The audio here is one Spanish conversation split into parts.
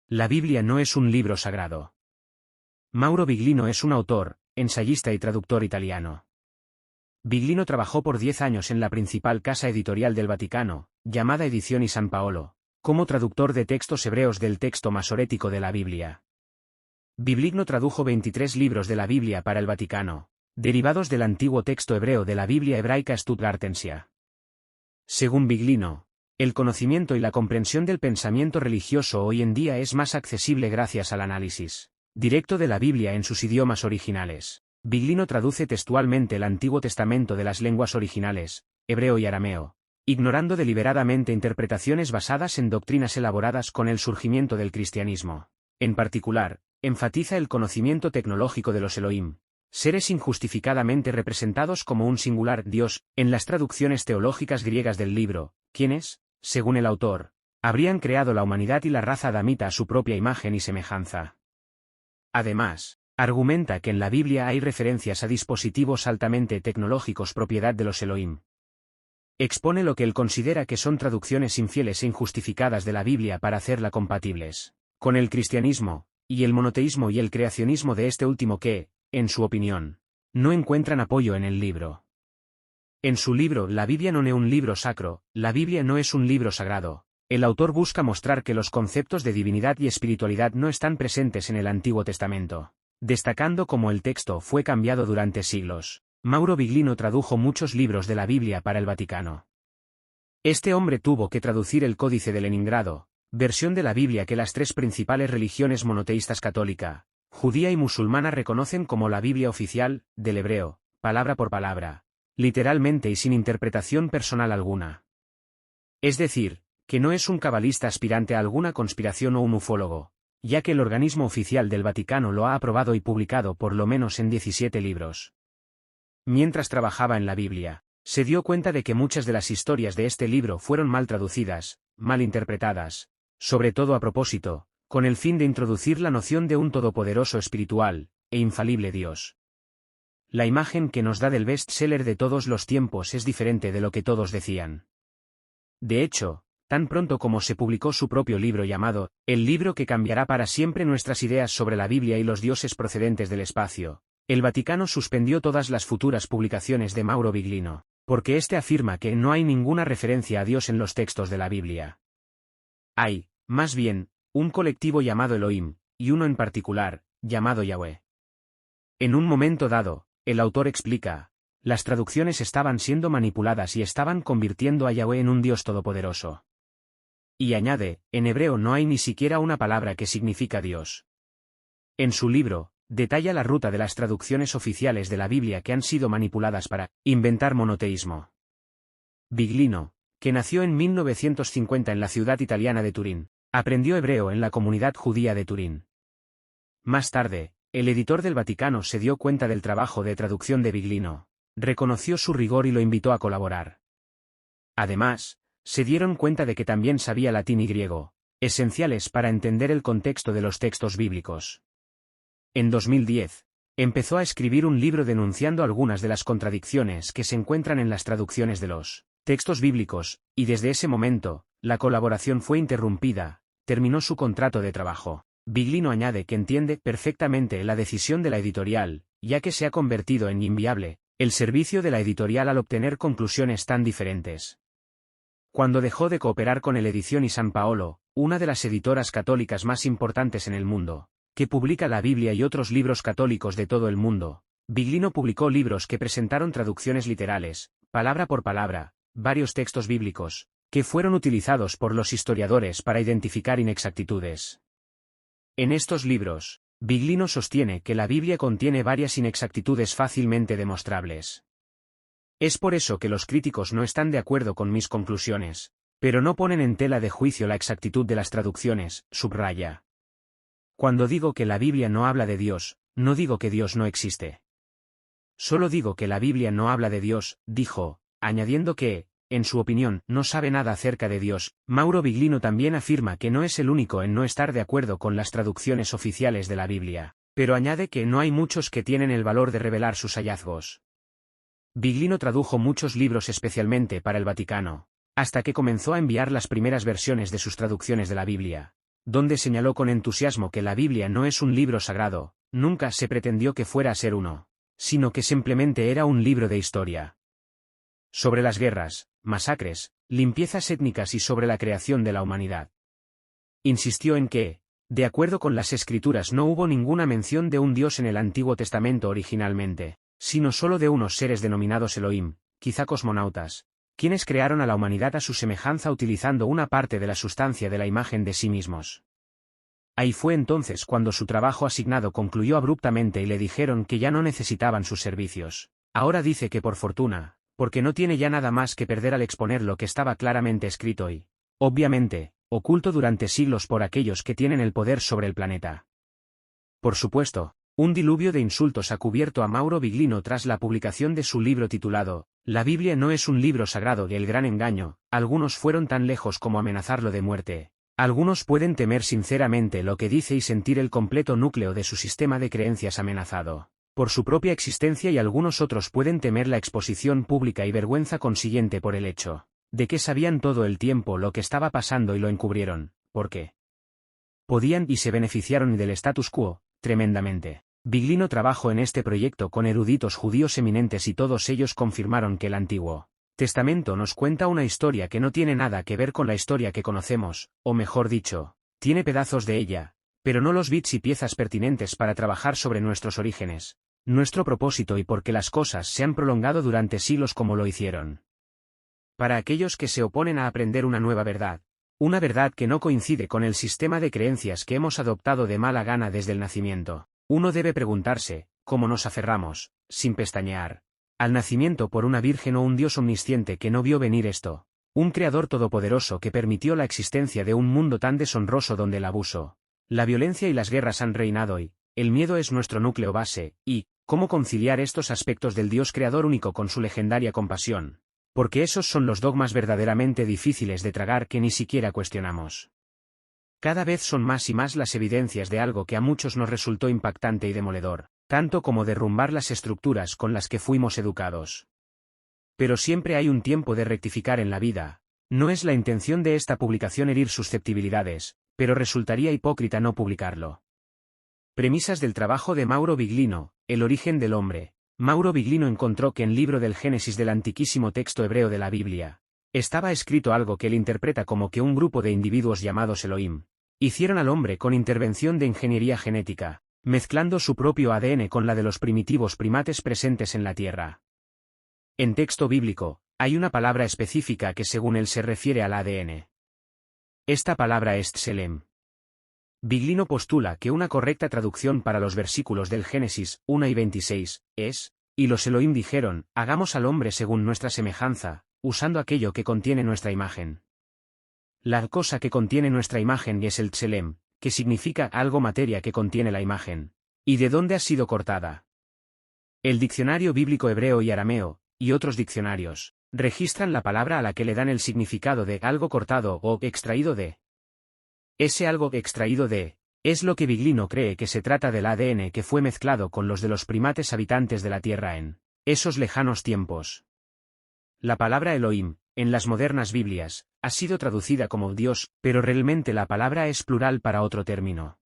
La Biblia no es un libro sagrado. Mauro Biglino es un autor, ensayista y traductor italiano. Biglino trabajó por 10 años en la principal casa editorial del Vaticano, llamada Edizioni San Paolo, como traductor de textos hebreos del texto masorético de la Biblia. Biglino tradujo 23 libros de la Biblia para el Vaticano, derivados del antiguo texto hebreo de la Biblia hebraica Stuttgartensia. Según Biglino, el conocimiento y la comprensión del pensamiento religioso hoy en día es más accesible gracias al análisis directo de la Biblia en sus idiomas originales. Biglino traduce textualmente el Antiguo Testamento de las lenguas originales, hebreo y arameo, ignorando deliberadamente interpretaciones basadas en doctrinas elaboradas con el surgimiento del cristianismo. En particular, enfatiza el conocimiento tecnológico de los Elohim, seres injustificadamente representados como un singular Dios, en las traducciones teológicas griegas del libro, quienes, según el autor, habrían creado la humanidad y la raza adamita a su propia imagen y semejanza. Además, argumenta que en la Biblia hay referencias a dispositivos altamente tecnológicos propiedad de los Elohim. Expone lo que él considera que son traducciones infieles e injustificadas de la Biblia para hacerla compatibles con el cristianismo, y el monoteísmo y el creacionismo de este último que, en su opinión, no encuentran apoyo en el libro. En su libro La Biblia non è un libro sacro, la Biblia no es un libro sagrado, el autor busca mostrar que los conceptos de divinidad y espiritualidad no están presentes en el Antiguo Testamento, destacando cómo el texto fue cambiado durante siglos. Mauro Biglino tradujo muchos libros de la Biblia para el Vaticano. Este hombre tuvo que traducir el Códice de Leningrado, versión de la Biblia que las tres principales religiones monoteístas católica, judía y musulmana reconocen como la Biblia oficial, del hebreo, palabra por palabra, literalmente y sin interpretación personal alguna. Es decir, que no es un cabalista aspirante a alguna conspiración o un ufólogo, ya que el organismo oficial del Vaticano lo ha aprobado y publicado por lo menos en 17 libros. Mientras trabajaba en la Biblia, se dio cuenta de que muchas de las historias de este libro fueron mal traducidas, mal interpretadas, sobre todo a propósito, con el fin de introducir la noción de un todopoderoso espiritual, e infalible Dios. La imagen que nos da del best-seller de todos los tiempos es diferente de lo que todos decían. De hecho, tan pronto como se publicó su propio libro llamado, El libro que cambiará para siempre nuestras ideas sobre la Biblia y los dioses procedentes del espacio, el Vaticano suspendió todas las futuras publicaciones de Mauro Biglino, porque éste afirma que no hay ninguna referencia a Dios en los textos de la Biblia. Hay, más bien, un colectivo llamado Elohim, y uno en particular, llamado Yahweh. En un momento dado, el autor explica, las traducciones estaban siendo manipuladas y estaban convirtiendo a Yahweh en un Dios todopoderoso. Y añade, en hebreo no hay ni siquiera una palabra que significa Dios. En su libro, detalla la ruta de las traducciones oficiales de la Biblia que han sido manipuladas para inventar monoteísmo. Biglino, que nació en 1950 en la ciudad italiana de Turín, aprendió hebreo en la comunidad judía de Turín. Más tarde, el editor del Vaticano se dio cuenta del trabajo de traducción de Biglino, reconoció su rigor y lo invitó a colaborar. Además, se dieron cuenta de que también sabía latín y griego, esenciales para entender el contexto de los textos bíblicos. En 2010, empezó a escribir un libro denunciando algunas de las contradicciones que se encuentran en las traducciones de los textos bíblicos, y desde ese momento, la colaboración fue interrumpida, terminó su contrato de trabajo. Biglino añade que entiende perfectamente la decisión de la editorial, ya que se ha convertido en inviable el servicio de la editorial al obtener conclusiones tan diferentes. Cuando dejó de cooperar con el Edizioni San Paolo, una de las editoras católicas más importantes en el mundo, que publica la Biblia y otros libros católicos de todo el mundo, Biglino publicó libros que presentaron traducciones literales, palabra por palabra, varios textos bíblicos, que fueron utilizados por los historiadores para identificar inexactitudes. En estos libros, Biglino sostiene que la Biblia contiene varias inexactitudes fácilmente demostrables. Es por eso que los críticos no están de acuerdo con mis conclusiones, pero no ponen en tela de juicio la exactitud de las traducciones, subraya. Cuando digo que la Biblia no habla de Dios, no digo que Dios no existe. Solo digo que la Biblia no habla de Dios, dijo, añadiendo que, en su opinión, no sabe nada acerca de Dios. Mauro Biglino también afirma que no es el único en no estar de acuerdo con las traducciones oficiales de la Biblia, pero añade que no hay muchos que tienen el valor de revelar sus hallazgos. Biglino tradujo muchos libros especialmente para el Vaticano, hasta que comenzó a enviar las primeras versiones de sus traducciones de la Biblia. donde señaló con entusiasmo que la Biblia no es un libro sagrado, nunca se pretendió que fuera a ser uno, sino que simplemente era un libro de historia. Sobre las guerras, masacres, limpiezas étnicas y sobre la creación de la humanidad. Insistió en que, de acuerdo con las Escrituras, no hubo ninguna mención de un Dios en el Antiguo Testamento originalmente, sino solo de unos seres denominados Elohim, quizá cosmonautas, quienes crearon a la humanidad a su semejanza utilizando una parte de la sustancia de la imagen de sí mismos. Ahí fue entonces cuando su trabajo asignado concluyó abruptamente y le dijeron que ya no necesitaban sus servicios. Ahora dice que por fortuna, porque no tiene ya nada más que perder al exponer lo que estaba claramente escrito y, obviamente, oculto durante siglos por aquellos que tienen el poder sobre el planeta. Por supuesto, un diluvio de insultos ha cubierto a Mauro Biglino tras la publicación de su libro titulado La Biblia no es un libro sagrado y el gran engaño. Algunos fueron tan lejos como amenazarlo de muerte. Algunos pueden temer sinceramente lo que dice y sentir el completo núcleo de su sistema de creencias amenazado por su propia existencia, y algunos otros pueden temer la exposición pública y vergüenza consiguiente por el hecho de que sabían todo el tiempo lo que estaba pasando y lo encubrieron, porque podían y se beneficiaron del status quo, tremendamente. Biglino trabajó en este proyecto con eruditos judíos eminentes y todos ellos confirmaron que el Antiguo Testamento nos cuenta una historia que no tiene nada que ver con la historia que conocemos, o mejor dicho, tiene pedazos de ella, pero no los bits y piezas pertinentes para trabajar sobre nuestros orígenes, nuestro propósito y por qué las cosas se han prolongado durante siglos como lo hicieron. Para aquellos que se oponen a aprender una nueva verdad, una verdad que no coincide con el sistema de creencias que hemos adoptado de mala gana desde el nacimiento, uno debe preguntarse, ¿cómo nos aferramos, sin pestañear, al nacimiento por una virgen o un Dios omnisciente que no vio venir esto, un creador todopoderoso que permitió la existencia de un mundo tan deshonroso donde el abuso, la violencia y las guerras han reinado y el miedo es nuestro núcleo base, y cómo conciliar estos aspectos del Dios creador único con su legendaria compasión? Porque esos son los dogmas verdaderamente difíciles de tragar que ni siquiera cuestionamos. Cada vez son más y más las evidencias de algo que a muchos nos resultó impactante y demoledor, tanto como derrumbar las estructuras con las que fuimos educados. Pero siempre hay un tiempo de rectificar en la vida. No es la intención de esta publicación herir susceptibilidades, pero resultaría hipócrita no publicarlo. Premisas del trabajo de Mauro Biglino, el origen del hombre. Mauro Biglino encontró que en el libro del Génesis del antiquísimo texto hebreo de la Biblia, estaba escrito algo que él interpreta como que un grupo de individuos llamados Elohim hicieron al hombre con intervención de ingeniería genética, mezclando su propio ADN con la de los primitivos primates presentes en la Tierra. En texto bíblico, hay una palabra específica que según él se refiere al ADN. Esta palabra es tselem. Biglino postula que una correcta traducción para los versículos del Génesis 1 y 26 es, y los Elohim dijeron, hagamos al hombre según nuestra semejanza, usando aquello que contiene nuestra imagen. La cosa que contiene nuestra imagen es el tselem, que significa algo materia que contiene la imagen. ¿Y de dónde ha sido cortada? El diccionario bíblico hebreo y arameo, y otros diccionarios, registran la palabra a la que le dan el significado de algo cortado o extraído de. Ese algo extraído de, es lo que Biglino cree que se trata del ADN que fue mezclado con los de los primates habitantes de la Tierra en esos lejanos tiempos. La palabra Elohim, en las modernas Biblias, ha sido traducida como Dios, pero realmente la palabra es plural para otro término.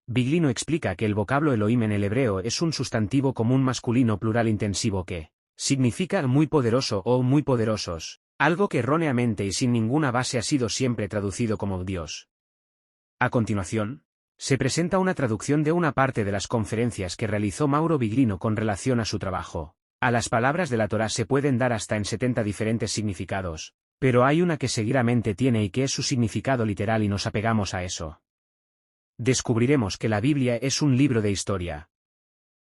Biglino explica que el vocablo Elohim en el hebreo es un sustantivo común masculino plural intensivo que significa muy poderoso o muy poderosos, algo que erróneamente y sin ninguna base ha sido siempre traducido como Dios. A continuación, se presenta una traducción de una parte de las conferencias que realizó Mauro Biglino con relación a su trabajo. A las palabras de la Torá se pueden dar hasta en 70 diferentes significados, pero hay una que seguidamente tiene y que es su significado literal y nos apegamos a eso. Descubriremos que la Biblia es un libro de historia.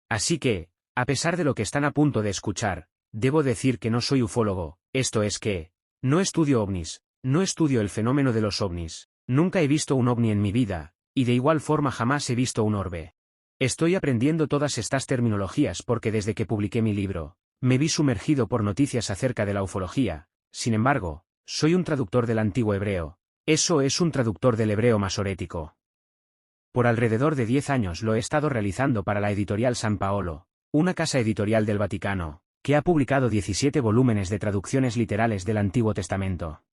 Así que, a pesar de lo que están a punto de escuchar, debo decir que no soy ufólogo, esto es que, no estudio ovnis, no estudio el fenómeno de los ovnis, nunca he visto un ovni en mi vida, y de igual forma jamás he visto un orbe. Estoy aprendiendo todas estas terminologías porque desde que publiqué mi libro, me vi sumergido por noticias acerca de la ufología. Sin embargo, soy un traductor del antiguo hebreo. Eso es un traductor del hebreo masorético. Por alrededor de 10 años lo he estado realizando para la editorial San Paolo, una casa editorial del Vaticano, que ha publicado 17 volúmenes de traducciones literales del Antiguo Testamento.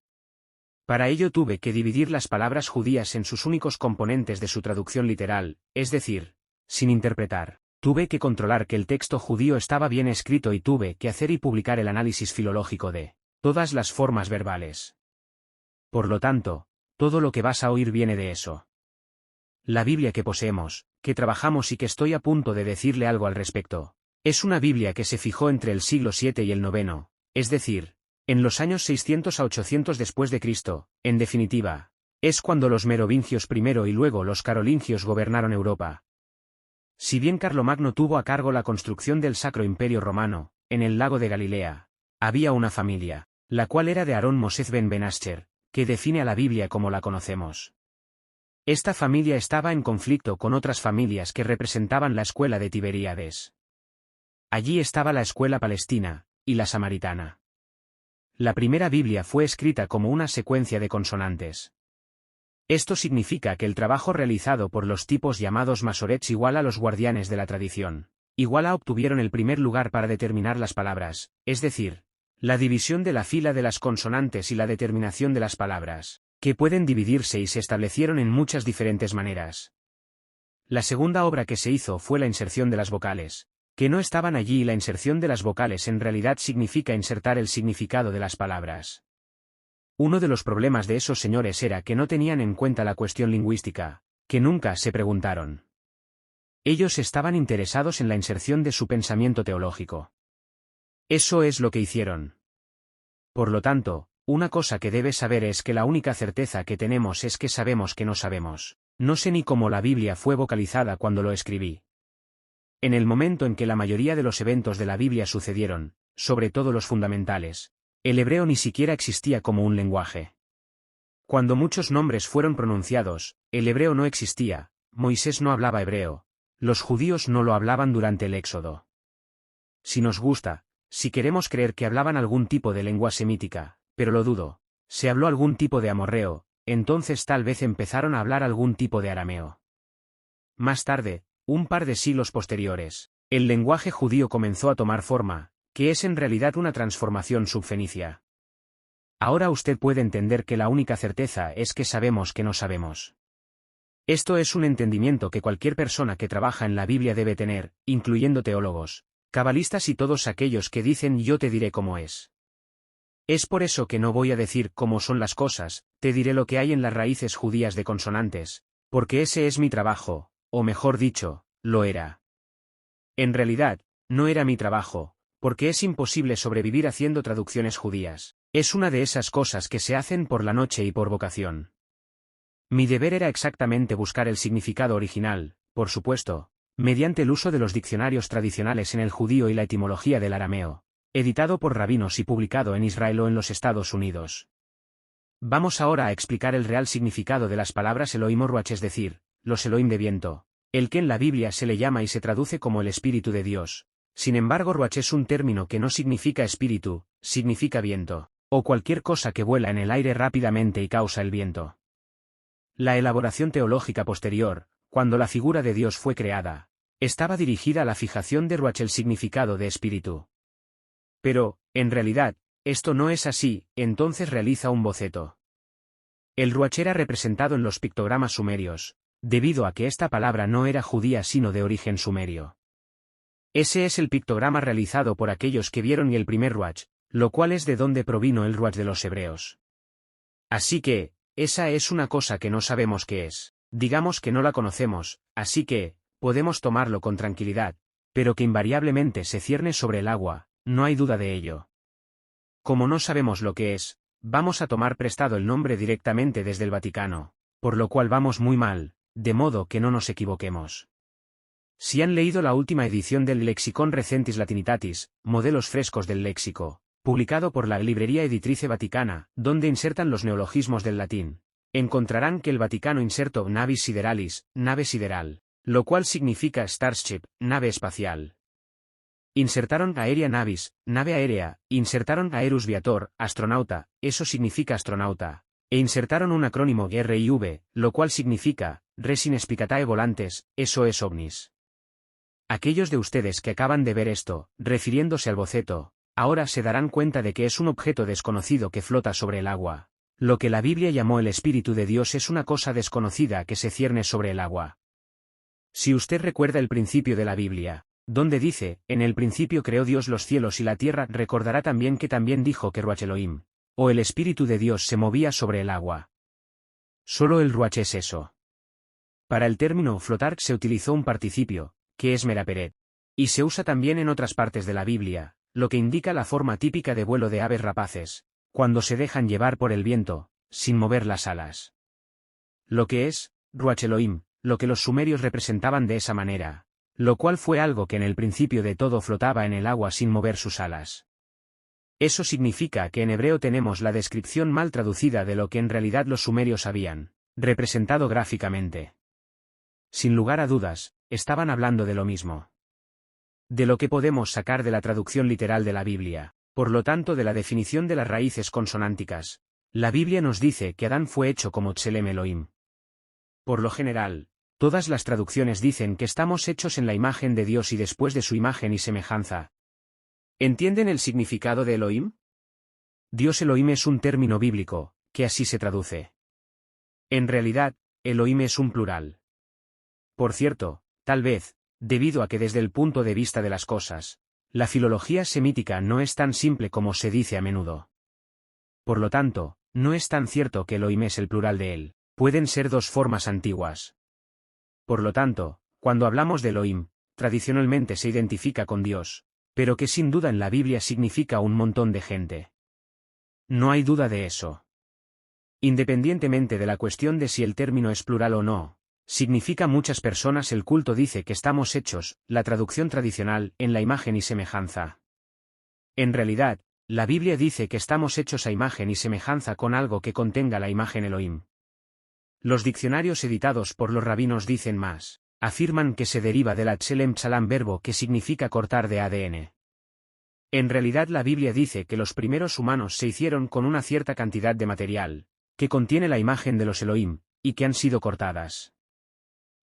Para ello tuve que dividir las palabras judías en sus únicos componentes de su traducción literal, es decir, sin interpretar. Tuve que controlar que el texto judío estaba bien escrito y tuve que hacer y publicar el análisis filológico de todas las formas verbales. Por lo tanto, todo lo que vas a oír viene de eso. La Biblia que poseemos, que trabajamos y que estoy a punto de decirle algo al respecto, es una Biblia que se fijó entre el siglo VII y el IX, es decir, en los años 600 a 800 después de Cristo, en definitiva, es cuando los merovingios primero y luego los carolingios gobernaron Europa. Si bien Carlomagno tuvo a cargo la construcción del Sacro Imperio Romano, en el lago de Galilea, había una familia, la cual era de Aarón Mosez ben Ascher, que define a la Biblia como la conocemos. Esta familia estaba en conflicto con otras familias que representaban la escuela de Tiberíades. Allí estaba la escuela palestina, y la samaritana. La primera Biblia fue escrita como una secuencia de consonantes. Esto significa que el trabajo realizado por los tipos llamados masorets igual a los guardianes de la tradición, igual a obtuvieron el primer lugar para determinar las palabras, es decir, la división de la fila de las consonantes y la determinación de las palabras, que pueden dividirse y se establecieron en muchas diferentes maneras. La segunda obra que se hizo fue la inserción de las vocales, que no estaban allí y la inserción de las vocales en realidad significa insertar el significado de las palabras. Uno de los problemas de esos señores era que no tenían en cuenta la cuestión lingüística, que nunca se preguntaron. Ellos estaban interesados en la inserción de su pensamiento teológico. Eso es lo que hicieron. Por lo tanto, una cosa que debes saber es que la única certeza que tenemos es que sabemos que no sabemos. No sé ni cómo la Biblia fue vocalizada cuando lo escribí. En el momento en que la mayoría de los eventos de la Biblia sucedieron, sobre todo los fundamentales, el hebreo ni siquiera existía como un lenguaje. Cuando muchos nombres fueron pronunciados, el hebreo no existía, Moisés no hablaba hebreo, los judíos no lo hablaban durante el Éxodo. Si nos gusta, si queremos creer que hablaban algún tipo de lengua semítica, pero lo dudo, se habló algún tipo de amorreo, entonces tal vez empezaron a hablar algún tipo de arameo. Más tarde, un par de siglos posteriores, el lenguaje judío comenzó a tomar forma, que es en realidad una transformación subfenicia. Ahora usted puede entender que la única certeza es que sabemos que no sabemos. Esto es un entendimiento que cualquier persona que trabaja en la Biblia debe tener, incluyendo teólogos, cabalistas y todos aquellos que dicen yo te diré cómo es. Es por eso que no voy a decir cómo son las cosas, te diré lo que hay en las raíces judías de consonantes, porque ese es mi trabajo, o mejor dicho, lo era. En realidad, no era mi trabajo, porque es imposible sobrevivir haciendo traducciones judías. Es una de esas cosas que se hacen por la noche y por vocación. Mi deber era exactamente buscar el significado original, por supuesto, mediante el uso de los diccionarios tradicionales en el judío y la etimología del arameo, editado por rabinos y publicado en Israel o en los Estados Unidos. Vamos ahora a explicar el real significado de las palabras Elohim o Ruach, es decir, los Elohim de viento, el que en la Biblia se le llama y se traduce como el Espíritu de Dios. Sin embargo, Ruach es un término que no significa espíritu, significa viento, o cualquier cosa que vuela en el aire rápidamente y causa el viento. La elaboración teológica posterior, cuando la figura de Dios fue creada, estaba dirigida a la fijación de Ruach, el significado de espíritu. Pero, en realidad, esto no es así, entonces realiza un boceto. El Ruach era representado en los pictogramas sumerios, debido a que esta palabra no era judía sino de origen sumerio. Ese es el pictograma realizado por aquellos que vieron y el primer Ruach, lo cual es de donde provino el Ruach de los hebreos. Así que, esa es una cosa que no sabemos qué es, digamos que no la conocemos, así que, podemos tomarlo con tranquilidad, pero que invariablemente se cierne sobre el agua, no hay duda de ello. Como no sabemos lo que es, vamos a tomar prestado el nombre directamente desde el Vaticano, por lo cual vamos muy mal, de modo que no nos equivoquemos. Si han leído la última edición del Lexicon Recentis Latinitatis, modelos frescos del léxico, publicado por la Librería Editrice Vaticana, donde insertan los neologismos del latín, encontrarán que el Vaticano insertó navis sideralis, nave sideral, lo cual significa starship, nave espacial. Insertaron aérea navis, nave aérea, insertaron aerus viator, astronauta, eso significa astronauta, e insertaron un acrónimo RIV, lo cual significa, res inexplicatae volantes, eso es ovnis. Aquellos de ustedes que acaban de ver esto, refiriéndose al boceto, ahora se darán cuenta de que es un objeto desconocido que flota sobre el agua, Lo que la Biblia llamó el Espíritu de Dios es una cosa desconocida que se cierne sobre el agua. Si usted recuerda el principio de la Biblia, donde dice, en el principio creó Dios los cielos y la tierra, recordará también que también dijo que Ruach Elohim, o el Espíritu de Dios se movía sobre el agua. Solo el Ruach es eso. Para el término flotar se utilizó un participio, que es meraperet, y se usa también en otras partes de la Biblia, lo que indica la forma típica de vuelo de aves rapaces, cuando se dejan llevar por el viento, sin mover las alas. Lo que es, Ruach Elohim, lo que los sumerios representaban de esa manera, lo cual fue algo que en el principio de todo flotaba en el agua sin mover sus alas. Eso significa que en hebreo tenemos la descripción mal traducida de lo que en realidad los sumerios habían representado gráficamente. Sin lugar a dudas, estaban hablando de lo mismo. De lo que podemos sacar de la traducción literal de la Biblia, por lo tanto de la definición de las raíces consonánticas, la Biblia nos dice que Adán fue hecho como Tselem Elohim. Por lo general, todas las traducciones dicen que estamos hechos en la imagen de Dios y después de su imagen y semejanza. ¿Entienden el significado de Elohim? Dios Elohim es un término bíblico, que así se traduce. En realidad, Elohim es un plural. Por cierto, tal vez, debido a que desde el punto de vista de las cosas, la filología semítica no es tan simple como se dice a menudo. Por lo tanto, no es tan cierto que Elohim es el plural de él, pueden ser dos formas antiguas. Por lo tanto, cuando hablamos de Elohim, tradicionalmente se identifica con Dios, pero que sin duda en la Biblia significa un montón de gente. No hay duda de eso. Independientemente de la cuestión de si el término es plural o no, significa muchas personas. El culto dice que estamos hechos, la traducción tradicional, en la imagen y semejanza. En realidad, la Biblia dice que estamos hechos a imagen y semejanza con algo que contenga la imagen Elohim. Los diccionarios editados por los rabinos dicen más, afirman que se deriva del Tselem Tsalam, verbo que significa cortar de ADN. En realidad la Biblia dice que los primeros humanos se hicieron con una cierta cantidad de material, que contiene la imagen de los Elohim, y que han sido cortadas.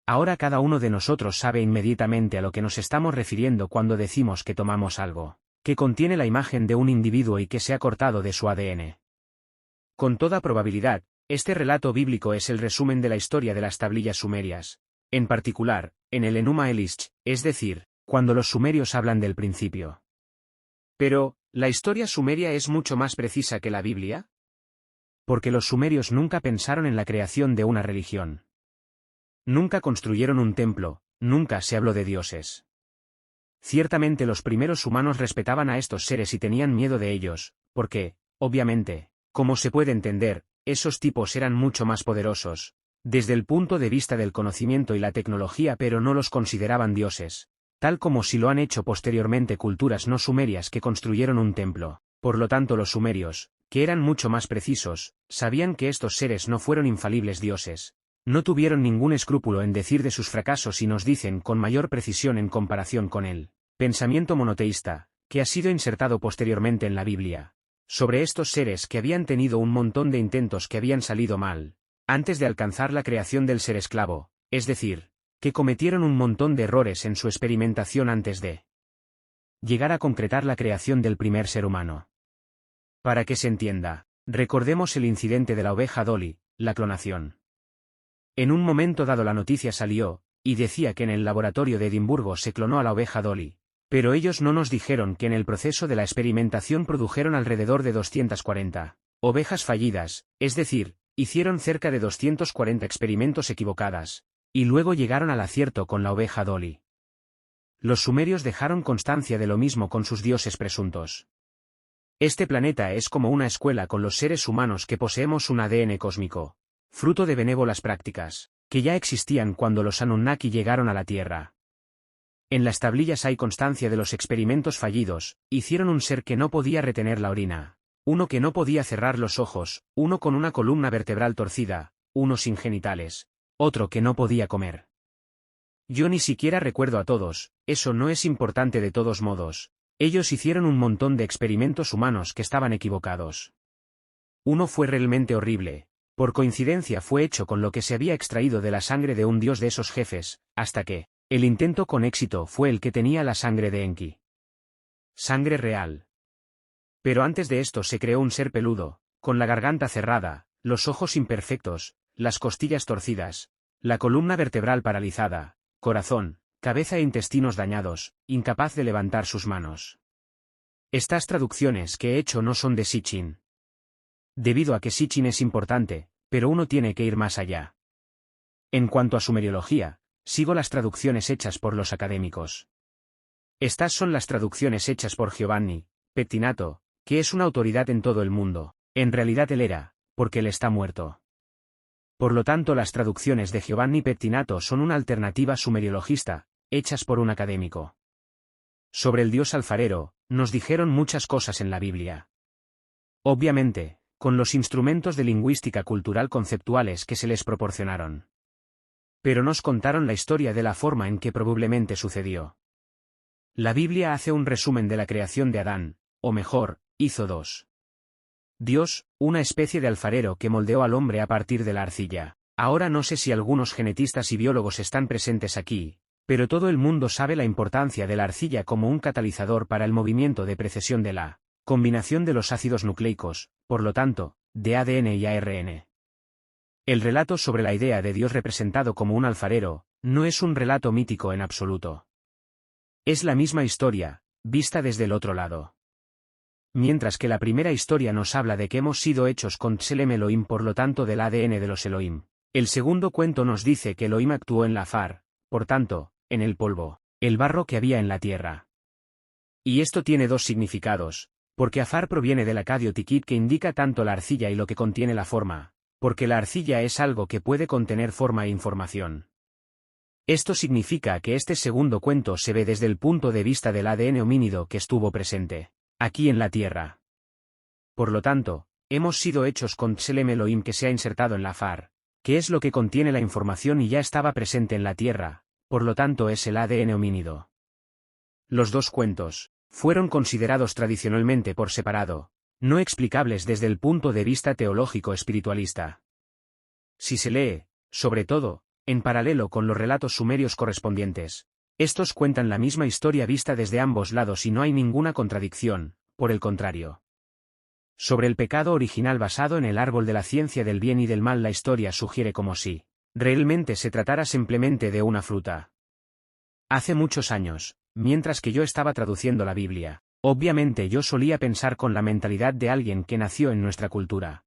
Ahora cada uno de nosotros sabe inmediatamente a lo que nos estamos refiriendo cuando decimos que tomamos algo, que contiene la imagen de un individuo y que se ha cortado de su ADN. Con toda probabilidad, este relato bíblico es el resumen de la historia de las tablillas sumerias, en particular, en el Enuma Elish, es decir, cuando los sumerios hablan del principio. Pero, ¿la historia sumeria es mucho más precisa que la Biblia? Porque los sumerios nunca pensaron en la creación de una religión. Nunca construyeron un templo, nunca se habló de dioses. Ciertamente los primeros humanos respetaban a estos seres y tenían miedo de ellos, porque, obviamente, como se puede entender, esos tipos eran mucho más poderosos, desde el punto de vista del conocimiento y la tecnología, pero no los consideraban dioses, tal como si lo han hecho posteriormente culturas no sumerias que construyeron un templo. Por lo tanto los sumerios, que eran mucho más precisos, sabían que estos seres no fueron infalibles dioses. No tuvieron ningún escrúpulo en decir de sus fracasos y nos dicen con mayor precisión en comparación con el pensamiento monoteísta, que ha sido insertado posteriormente en la Biblia, sobre estos seres que habían tenido un montón de intentos que habían salido mal, antes de alcanzar la creación del ser esclavo, es decir, que cometieron un montón de errores en su experimentación antes de llegar a concretar la creación del primer ser humano. Para que se entienda, recordemos el incidente de la oveja Dolly, la clonación. En un momento dado la noticia salió, y decía que en el laboratorio de Edimburgo se clonó a la oveja Dolly, pero ellos no nos dijeron que en el proceso de la experimentación produjeron alrededor de 240 ovejas fallidas, es decir, hicieron cerca de 240 experimentos equivocadas, y luego llegaron al acierto con la oveja Dolly. Los sumerios dejaron constancia de lo mismo con sus dioses presuntos. Este planeta es como una escuela con los seres humanos que poseemos un ADN cósmico, fruto de benévolas prácticas, que ya existían cuando los Anunnaki llegaron a la Tierra. En las tablillas hay constancia de los experimentos fallidos. Hicieron un ser que no podía retener la orina, uno que no podía cerrar los ojos, uno con una columna vertebral torcida, uno sin genitales, otro que no podía comer. Yo ni siquiera recuerdo a todos, eso no es importante de todos modos. Ellos hicieron un montón de experimentos humanos que estaban equivocados. Uno fue realmente horrible. Por coincidencia fue hecho con lo que se había extraído de la sangre de un dios de esos jefes, hasta que, el intento con éxito fue el que tenía la sangre de Enki. Sangre real. Pero antes de esto se creó un ser peludo, con la garganta cerrada, los ojos imperfectos, las costillas torcidas, la columna vertebral paralizada, corazón, cabeza e intestinos dañados, incapaz de levantar sus manos. Estas traducciones que he hecho no son de Sitchin. Debido a que Sitchin es importante, pero uno tiene que ir más allá. En cuanto a sumeriología, sigo las traducciones hechas por los académicos. Estas son las traducciones hechas por Giovanni Pettinato, que es una autoridad en todo el mundo. En realidad él era, porque él está muerto. Por lo tanto, las traducciones de Giovanni Pettinato son una alternativa sumeriologista, hechas por un académico. Sobre el dios alfarero, nos dijeron muchas cosas en la Biblia. Obviamente, con los instrumentos de lingüística cultural conceptuales que se les proporcionaron. Pero nos contaron la historia de la forma en que probablemente sucedió. La Biblia hace un resumen de la creación de Adán, o mejor, hizo dos. Dios, una especie de alfarero que moldeó al hombre a partir de la arcilla. Ahora no sé si algunos genetistas y biólogos están presentes aquí, pero todo el mundo sabe la importancia de la arcilla como un catalizador para el movimiento de precesión de la combinación de los ácidos nucleicos, por lo tanto, de ADN y ARN. El relato sobre la idea de Dios representado como un alfarero, no es un relato mítico en absoluto. Es la misma historia, vista desde el otro lado. Mientras que la primera historia nos habla de que hemos sido hechos con Tselem Elohim, por lo tanto del ADN de los Elohim. El segundo cuento nos dice que Elohim actuó en la Afar, por tanto, en el polvo, el barro que había en la tierra. Y esto tiene dos significados, porque Afar proviene del acadio tiquit que indica tanto la arcilla y lo que contiene la forma, porque la arcilla es algo que puede contener forma e información. Esto significa que este segundo cuento se ve desde el punto de vista del ADN homínido que estuvo presente aquí en la tierra. Por lo tanto, hemos sido hechos con Tselem Elohim que se ha insertado en la Afar, que es lo que contiene la información y ya estaba presente en la tierra, por lo tanto es el ADN homínido. Los dos cuentos fueron considerados tradicionalmente por separado, no explicables desde el punto de vista teológico espiritualista. Si se lee, sobre todo, en paralelo con los relatos sumerios correspondientes, estos cuentan la misma historia vista desde ambos lados y no hay ninguna contradicción, por el contrario. Sobre el pecado original basado en el árbol de la ciencia del bien y del mal, la historia sugiere como si realmente se tratara simplemente de una fruta. Hace muchos años, mientras que yo estaba traduciendo la Biblia, obviamente yo solía pensar con la mentalidad de alguien que nació en nuestra cultura.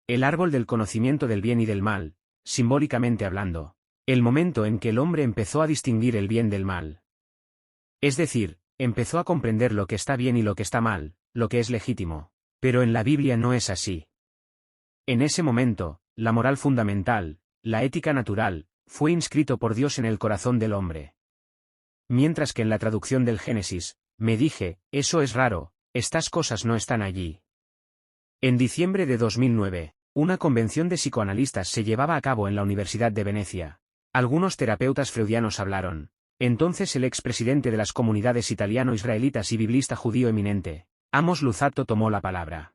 El árbol del conocimiento del bien y del mal, simbólicamente hablando, el momento en que el hombre empezó a distinguir el bien del mal. Es decir, empezó a comprender lo que está bien y lo que está mal, lo que es legítimo, pero en la Biblia no es así. En ese momento, la moral fundamental, la ética natural, fue inscrito por Dios en el corazón del hombre. Mientras que en la traducción del Génesis, me dije, eso es raro, estas cosas no están allí. En diciembre de 2009, una convención de psicoanalistas se llevaba a cabo en la Universidad de Venecia. Algunos terapeutas freudianos hablaron. Entonces el expresidente de las comunidades italiano-israelitas y biblista judío eminente, Amos Luzzatto, tomó la palabra.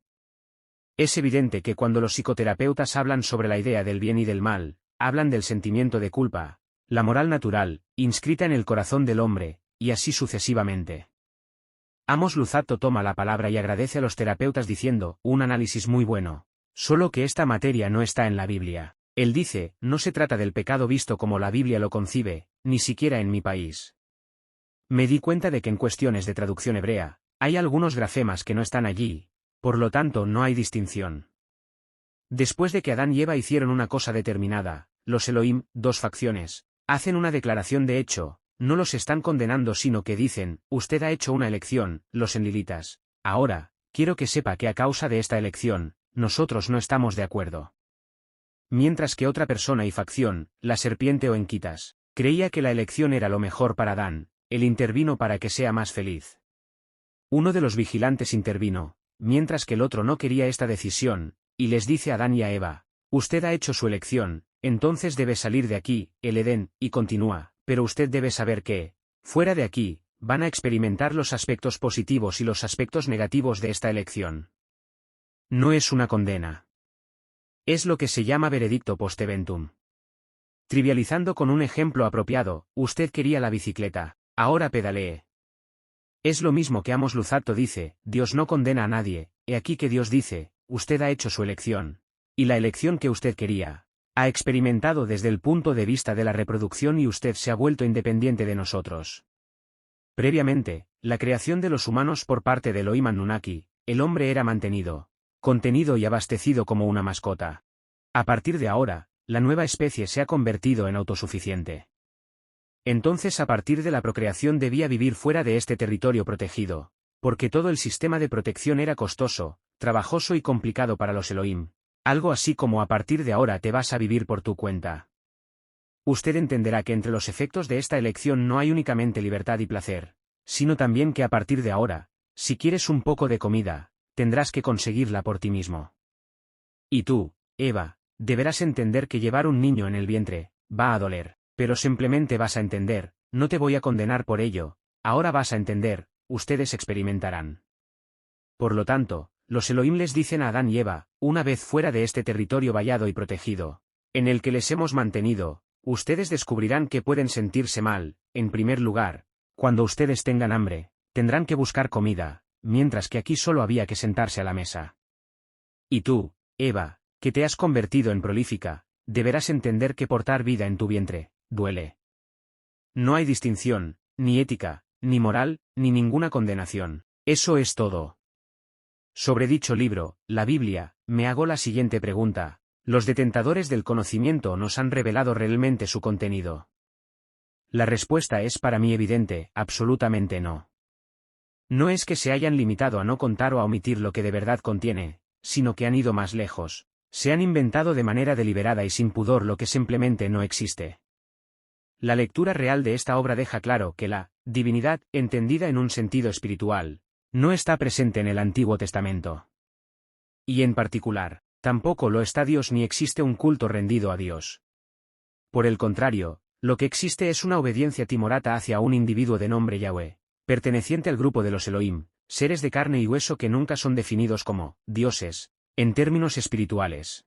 Es evidente que cuando los psicoterapeutas hablan sobre la idea del bien y del mal, hablan del sentimiento de culpa, la moral natural, inscrita en el corazón del hombre, y así sucesivamente. Amos Luzzatto toma la palabra y agradece a los terapeutas diciendo, un análisis muy bueno, solo que esta materia no está en la Biblia. Él dice, no se trata del pecado visto como la Biblia lo concibe, ni siquiera en mi país. Me di cuenta de que en cuestiones de traducción hebrea, hay algunos grafemas que no están allí, por lo tanto no hay distinción. Después de que Adán y Eva hicieron una cosa determinada, los Elohim, dos facciones, hacen una declaración de hecho, no los están condenando sino que dicen, usted ha hecho una elección, los enlilitas. Ahora, quiero que sepa que a causa de esta elección, nosotros no estamos de acuerdo. Mientras que otra persona y facción, la serpiente o enquitas, creía que la elección era lo mejor para Adán, él intervino para que sea más feliz. Uno de los vigilantes intervino, mientras que el otro no quería esta decisión, y les dice a Adán y a Eva, usted ha hecho su elección, entonces debe salir de aquí, el Edén, y continúa, pero usted debe saber que, fuera de aquí, van a experimentar los aspectos positivos y los aspectos negativos de esta elección. No es una condena. Es lo que se llama veredicto post eventum. Trivializando con un ejemplo apropiado, usted quería la bicicleta, ahora pedalee. Es lo mismo que Amos Luzzatto dice, Dios no condena a nadie, he aquí que Dios dice, usted ha hecho su elección. Y la elección que usted quería, ha experimentado desde el punto de vista de la reproducción y usted se ha vuelto independiente de nosotros. Previamente, la creación de los humanos por parte de Elohim Anunnaki, el hombre era mantenido, contenido y abastecido como una mascota. A partir de ahora, la nueva especie se ha convertido en autosuficiente. Entonces a partir de la procreación debía vivir fuera de este territorio protegido, porque todo el sistema de protección era costoso, trabajoso y complicado para los Elohim. Algo así como a partir de ahora te vas a vivir por tu cuenta. Usted entenderá que entre los efectos de esta elección no hay únicamente libertad y placer, sino también que a partir de ahora, si quieres un poco de comida, tendrás que conseguirla por ti mismo. Y tú, Eva, deberás entender que llevar un niño en el vientre, va a doler, pero simplemente vas a entender, no te voy a condenar por ello, ahora vas a entender, ustedes experimentarán. Por lo tanto, los Elohim les dicen a Adán y Eva, una vez fuera de este territorio vallado y protegido, en el que les hemos mantenido, ustedes descubrirán que pueden sentirse mal, en primer lugar, cuando ustedes tengan hambre, tendrán que buscar comida, mientras que aquí solo había que sentarse a la mesa. Y tú, Eva, que te has convertido en prolífica, deberás entender que portar vida en tu vientre, duele. No hay distinción, ni ética, ni moral, ni ninguna condenación, eso es todo. Sobre dicho libro, la Biblia, me hago la siguiente pregunta: ¿los detentadores del conocimiento nos han revelado realmente su contenido? La respuesta es para mí evidente, absolutamente no. No es que se hayan limitado a no contar o a omitir lo que de verdad contiene, sino que han ido más lejos, se han inventado de manera deliberada y sin pudor lo que simplemente no existe. La lectura real de esta obra deja claro que la divinidad, entendida en un sentido espiritual, no está presente en el Antiguo Testamento. Y en particular, tampoco lo está Dios ni existe un culto rendido a Dios. Por el contrario, lo que existe es una obediencia timorata hacia un individuo de nombre Yahweh, perteneciente al grupo de los Elohim, seres de carne y hueso que nunca son definidos como dioses, en términos espirituales.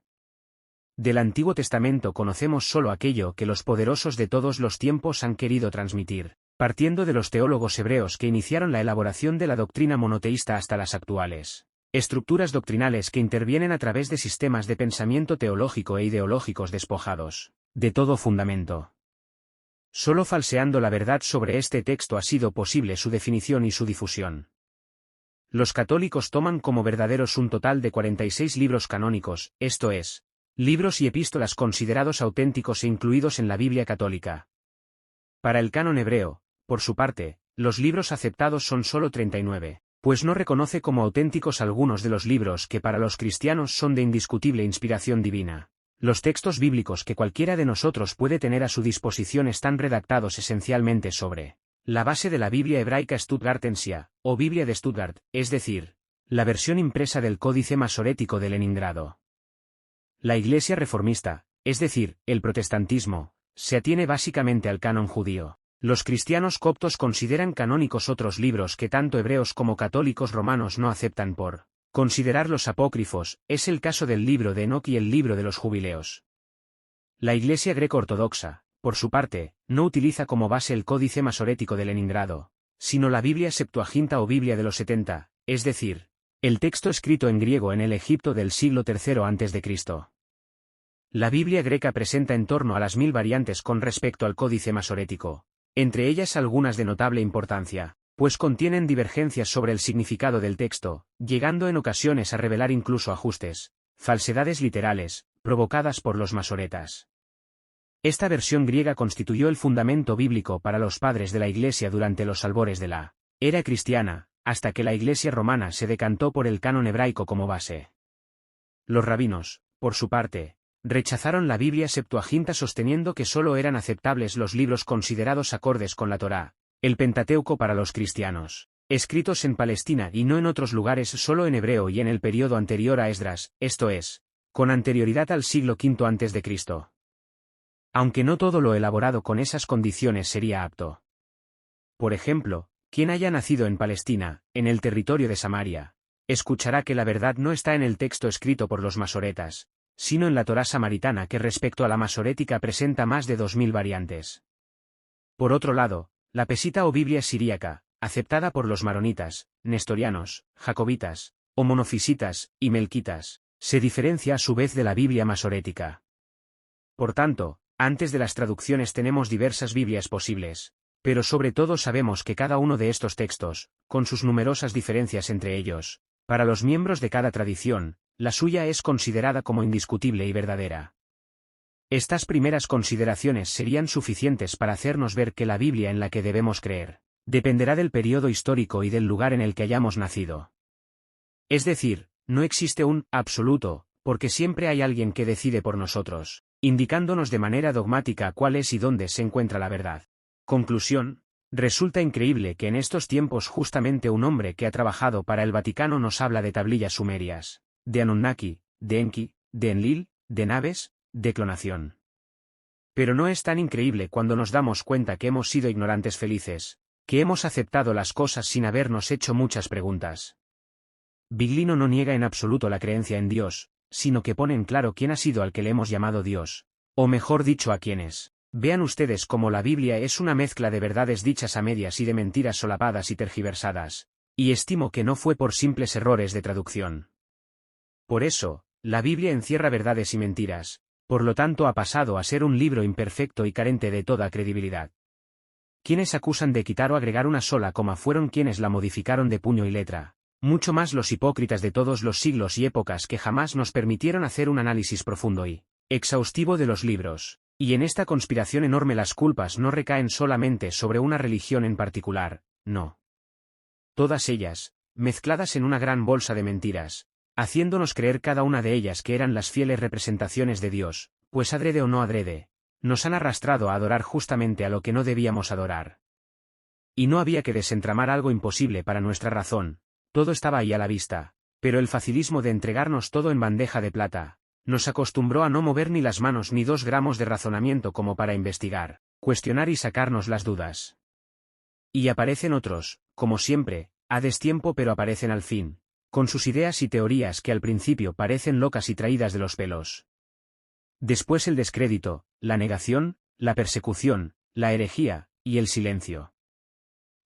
Del Antiguo Testamento conocemos solo aquello que los poderosos de todos los tiempos han querido transmitir, partiendo de los teólogos hebreos que iniciaron la elaboración de la doctrina monoteísta hasta las actuales estructuras doctrinales que intervienen a través de sistemas de pensamiento teológico e ideológicos despojados de todo fundamento. Solo falseando la verdad sobre este texto ha sido posible su definición y su difusión. Los católicos toman como verdaderos un total de 46 libros canónicos, esto es, libros y epístolas considerados auténticos e incluidos en la Biblia católica. Para el canon hebreo, por su parte, los libros aceptados son solo 39, pues no reconoce como auténticos algunos de los libros que para los cristianos son de indiscutible inspiración divina. Los textos bíblicos que cualquiera de nosotros puede tener a su disposición están redactados esencialmente sobre la base de la Biblia hebraica Stuttgartensia, o Biblia de Stuttgart, es decir, la versión impresa del Códice Masorético de Leningrado. La Iglesia reformista, es decir, el protestantismo, se atiene básicamente al canon judío. Los cristianos coptos consideran canónicos otros libros que tanto hebreos como católicos romanos no aceptan por considerarlos apócrifos, es el caso del libro de Enoc y el libro de los Jubileos. La Iglesia greco-ortodoxa, por su parte, no utiliza como base el Códice Masorético de Leningrado, sino la Biblia Septuaginta o Biblia de los 70, es decir, el texto escrito en griego en el Egipto del siglo III a.C. La Biblia greca presenta en torno a las 1000 variantes con respecto al Códice Masorético, entre ellas algunas de notable importancia, pues contienen divergencias sobre el significado del texto, llegando en ocasiones a revelar incluso ajustes, falsedades literales, provocadas por los masoretas. Esta versión griega constituyó el fundamento bíblico para los padres de la Iglesia durante los albores de la era cristiana, hasta que la Iglesia romana se decantó por el canon hebraico como base. Los rabinos, por su parte, rechazaron la Biblia Septuaginta sosteniendo que solo eran aceptables los libros considerados acordes con la Torá, el Pentateuco para los cristianos, escritos en Palestina y no en otros lugares solo en hebreo y en el período anterior a Esdras, esto es, con anterioridad al siglo V a.C. Aunque no todo lo elaborado con esas condiciones sería apto. Por ejemplo, quien haya nacido en Palestina, en el territorio de Samaria, escuchará que la verdad no está en el texto escrito por los masoretas, sino en la Torá samaritana que respecto a la masorética presenta más de 2000 variantes. Por otro lado, la Pesita o Biblia siríaca, aceptada por los maronitas, nestorianos, jacobitas, o monofisitas, y melquitas, Se diferencia a su vez de la Biblia masorética. Por tanto, antes de las traducciones tenemos diversas Biblias posibles, pero sobre todo sabemos que cada uno de estos textos, con sus numerosas diferencias entre ellos, para los miembros de cada tradición, la suya es considerada como indiscutible y verdadera. Estas primeras consideraciones serían suficientes para hacernos ver que la Biblia en la que debemos creer, dependerá del periodo histórico y del lugar en el que hayamos nacido. Es decir, no existe un absoluto, porque siempre hay alguien que decide por nosotros, indicándonos de manera dogmática cuál es y dónde se encuentra la verdad. Conclusión: resulta increíble que en estos tiempos justamente un hombre que ha trabajado para el Vaticano nos habla de tablillas sumerias, de Anunnaki, de Enki, de Enlil, de naves, de clonación. Pero no es tan increíble cuando nos damos cuenta que hemos sido ignorantes felices, que hemos aceptado las cosas sin habernos hecho muchas preguntas. Biglino no niega en absoluto la creencia en Dios, sino que pone en claro quién ha sido al que le hemos llamado Dios, o mejor dicho a quiénes. Vean ustedes cómo la Biblia es una mezcla de verdades dichas a medias y de mentiras solapadas y tergiversadas, y estimo que no fue por simples errores de traducción. Por eso, la Biblia encierra verdades y mentiras, por lo tanto ha pasado a ser un libro imperfecto y carente de toda credibilidad. Quienes acusan de quitar o agregar una sola coma fueron quienes la modificaron de puño y letra, mucho más los hipócritas de todos los siglos y épocas que jamás nos permitieron hacer un análisis profundo y exhaustivo de los libros. Y en esta conspiración enorme las culpas no recaen solamente sobre una religión en particular, no. Todas ellas, mezcladas en una gran bolsa de mentiras, haciéndonos creer cada una de ellas que eran las fieles representaciones de Dios, pues adrede o no adrede, nos han arrastrado a adorar justamente a lo que no debíamos adorar. Y no había que desentramar algo imposible para nuestra razón, todo estaba ahí a la vista, pero el facilismo de entregarnos todo en bandeja de plata, nos acostumbró a no mover ni las manos ni 2 gramos de razonamiento como para investigar, cuestionar y sacarnos las dudas. Y aparecen otros, como siempre, a destiempo pero aparecen al fin, con sus ideas y teorías que al principio parecen locas y traídas de los pelos. Después el descrédito, la negación, la persecución, la herejía, y el silencio.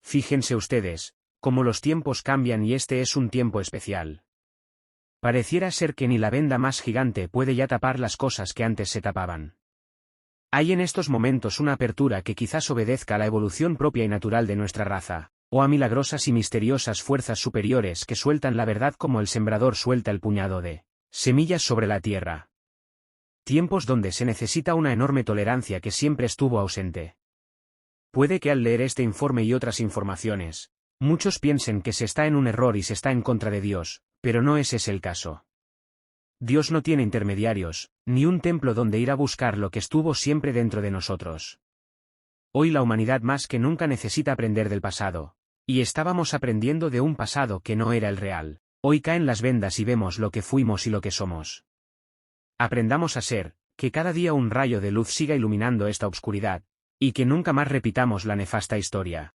Fíjense ustedes, cómo los tiempos cambian y este es un tiempo especial. Pareciera ser que ni la venda más gigante puede ya tapar las cosas que antes se tapaban. Hay en estos momentos una apertura que quizás obedezca a la evolución propia y natural de nuestra raza, o a milagrosas y misteriosas fuerzas superiores que sueltan la verdad como el sembrador suelta el puñado de semillas sobre la tierra. Tiempos donde se necesita una enorme tolerancia que siempre estuvo ausente. Puede que al leer este informe y otras informaciones, muchos piensen que se está en un error y se está en contra de Dios, pero no ese es el caso. Dios no tiene intermediarios, ni un templo donde ir a buscar lo que estuvo siempre dentro de nosotros. Hoy la humanidad más que nunca necesita aprender del pasado, y estábamos aprendiendo de un pasado que no era el real. Hoy caen las vendas y vemos lo que fuimos y lo que somos. Aprendamos a ser, que cada día un rayo de luz siga iluminando esta obscuridad, y que nunca más repitamos la nefasta historia.